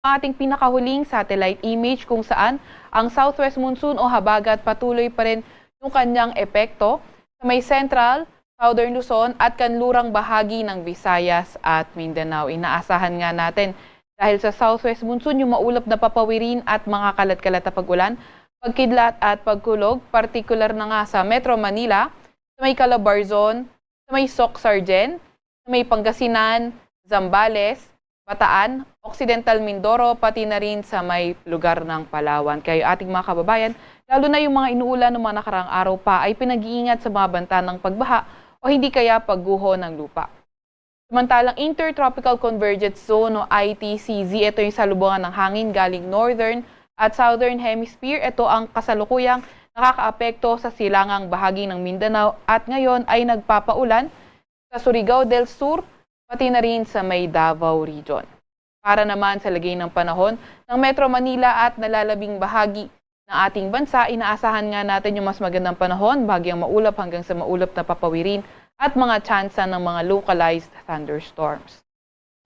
Ating pinakahuling satellite image kung saan ang southwest monsoon o habagat patuloy pa rin yung kanyang epekto sa may central, southern Luzon at kanlurang bahagi ng Visayas at Mindanao. Inaasahan nga natin dahil sa southwest monsoon yung maulap na papawirin at mga kalat-kalat na pag-ulan, pagkidlat at pagkulog, partikular na nga sa Metro Manila, sa may Calabarzon, sa may Soc-Sargen, sa may Pangasinan, Zambales, Bataan, Occidental Mindoro, pati na rin sa may lugar ng Palawan. Kayo ating mga kababayan, lalo na yung mga inuulan ng mga nakaraang araw pa ay pinag-iingat sa mga banta ng pagbaha o hindi kaya pagguho ng lupa. Samantalang Intertropical Convergence Zone o ITCZ, ito yung salubungan ng hangin galing Northern at Southern Hemisphere. Ito ang kasalukuyang nakakaapekto sa silangang bahagi ng Mindanao at ngayon ay nagpapaulan sa Surigao del Sur, pati na rin sa may Davao Region. Para naman sa lagay ng panahon ng Metro Manila at nalalabing bahagi ng ating bansa, inaasahan nga natin yung mas magandang panahon, bagyang maulap hanggang sa maulap na papawirin at mga tsansa ng mga localized thunderstorms.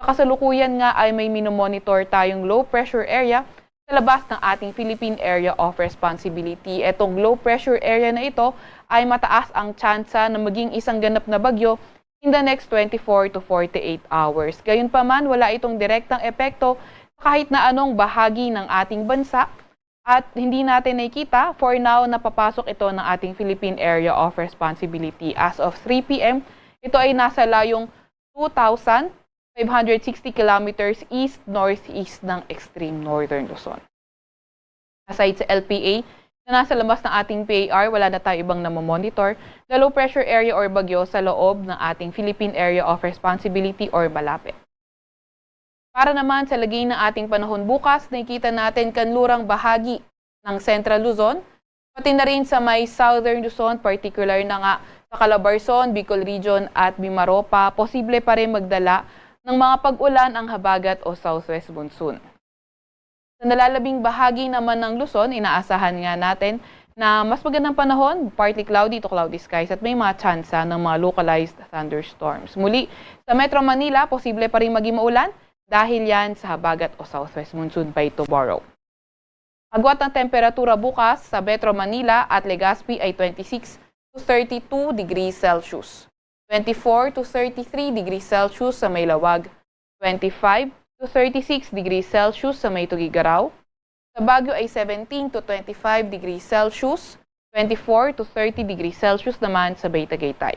Sa kasalukuyan nga ay may minomonitor tayong low pressure area sa labas ng ating Philippine Area of Responsibility. Etong low pressure area na ito ay mataas ang tsansa na maging isang ganap na bagyo in the next 24 to 48 hours. Gayunpaman, wala itong direktang epekto kahit na anong bahagi ng ating bansa at hindi natin nakikita for now na papasok ito ng ating Philippine Area of Responsibility. As of 3 p.m., ito ay nasa layong 2,560 kilometers east-northeast ng extreme northern Luzon. Aside sa LPA, na nasa labas ng ating PAR, wala na tayo ibang namomonitor na low pressure area or bagyo sa loob ng ating Philippine Area of Responsibility or malapit. Para naman sa lagay ng ating panahon bukas, nakikita natin kanlurang bahagi ng Central Luzon, pati na rin sa may Southern Luzon, particular na nga sa Calabarzon, Bicol Region at Mimaropa, posible pa rin magdala ng mga pag-ulan ang habagat o southwest monsoon. Sa nalalabing bahagi naman ng Luzon, inaasahan nga natin na mas magandang panahon, partly cloudy to cloudy skies at may mga tsansa ng mga localized thunderstorms. Muli, sa Metro Manila, posible pa rin maging maulan dahil yan sa habagat o southwest monsoon by tomorrow. Agwat ng temperatura bukas sa Metro Manila at Legazpi ay 26 to 32 degrees Celsius, 24 to 33 degrees Celsius sa may Lawag, 25 to 36 degrees Celsius sa may Tugigaraw. Sa Baguio ay 17 to 25 degrees Celsius, 24 to 30 degrees Celsius naman sa Bay Tagaytay.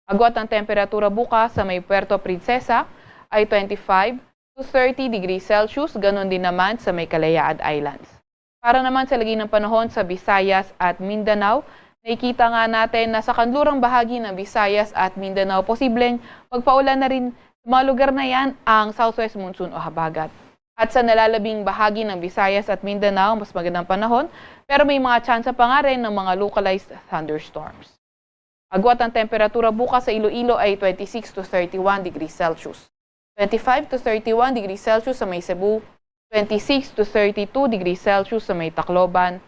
Agwat ng temperatura bukas sa may Puerto Princesa ay 25 to 30 degrees Celsius, ganon din naman sa may Kalayaan Islands. Para naman sa lagay ng panahon sa Visayas at Mindanao, nakikita nga natin na sa kanlurang bahagi ng Visayas at Mindanao, posibleng magpaulan na rin sa mga lugar na yan ang southwest monsoon o habagat. At sa nalalabing bahagi ng Visayas at Mindanao, mas magandang panahon, pero may mga tsansa pa nga rin ng mga localized thunderstorms. Agwat ang temperatura bukas sa Iloilo ay 26 to 31 degrees Celsius, 25 to 31 degrees Celsius sa may Cebu, 26 to 32 degrees Celsius sa may Tacloban,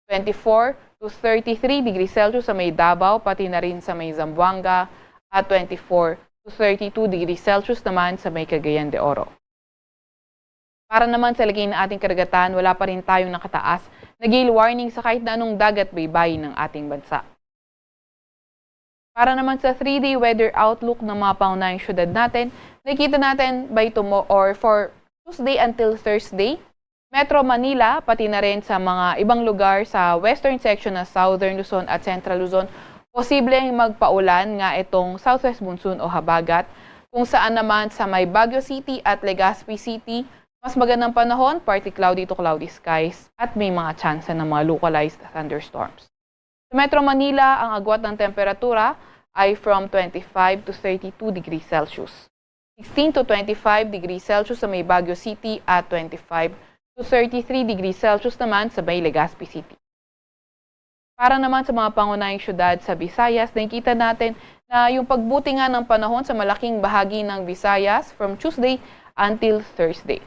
24 to 33 degrees Celsius sa may Davao, pati na rin sa may Zamboanga, at 24 to 32 degrees Celsius naman sa may Cagayan de Oro. Para naman sa lagay ng ating karagatan, wala pa rin tayong nakataas na gale warning sa kahit na anong dagat baybayin ng ating bansa. Para naman sa 3-day weather outlook ng mga pangunahing syudad natin, nakikita natin by tomorrow or for Tuesday until Thursday, Metro Manila, pati na rin sa mga ibang lugar sa western section ng Southern Luzon at Central Luzon, posibleng magpaulan nga itong southwest monsoon o habagat, kung saan naman sa may Baguio City at Legazpi City, mas magandang panahon, partly cloudy to cloudy skies, at may mga tsansa ng mga localized thunderstorms. Sa Metro Manila, ang agwat ng temperatura ay from 25 to 32 degrees Celsius, 16 to 25 degrees Celsius sa may Baguio City at 25 to 33 degrees Celsius naman sa may Legazpi City. Para naman sa mga pangunahing syudad sa Visayas, nakikita natin na yung pagbuti nga ng panahon sa malaking bahagi ng Visayas from Tuesday until Thursday.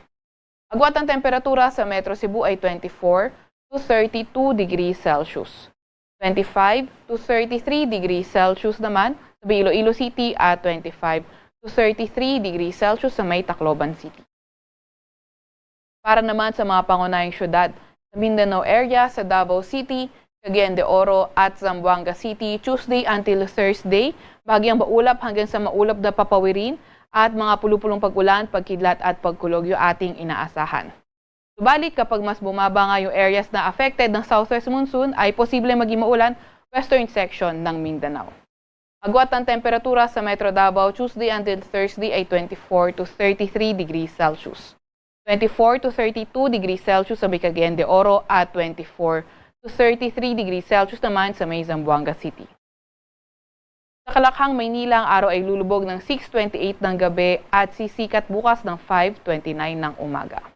Agwat ang temperatura sa Metro Cebu ay 24 to 32 degrees Celsius, 25 to 33 degrees Celsius naman sa Iloilo City at 25 to 33 degrees Celsius sa may Tacloban City. Para naman sa mga pangunahing syudad, sa Mindanao area, sa Davao City, Cagayan de Oro at Zamboanga City, Tuesday until Thursday, bahagyang maulap hanggang sa maulap na papawirin at mga pulupulong pag-ulan, pagkidlat at pagkulog yung ating inaasahan. Subalit kapag mas bumaba nga yung areas na affected ng southwest monsoon, ay posible maging maulan western section ng Mindanao. Agwat ng temperatura sa Metro Davao Tuesday until Thursday ay 24 to 33 degrees Celsius. 24 to 32 degrees Celsius sa may Cagayan de Oro at 24 to 33 degrees Celsius naman sa may Zamboanga City. Sa Kalakhang, Maynila, ang araw ay lulubog ng 6:28 ng gabi at sisikat bukas ng 5:29 ng umaga.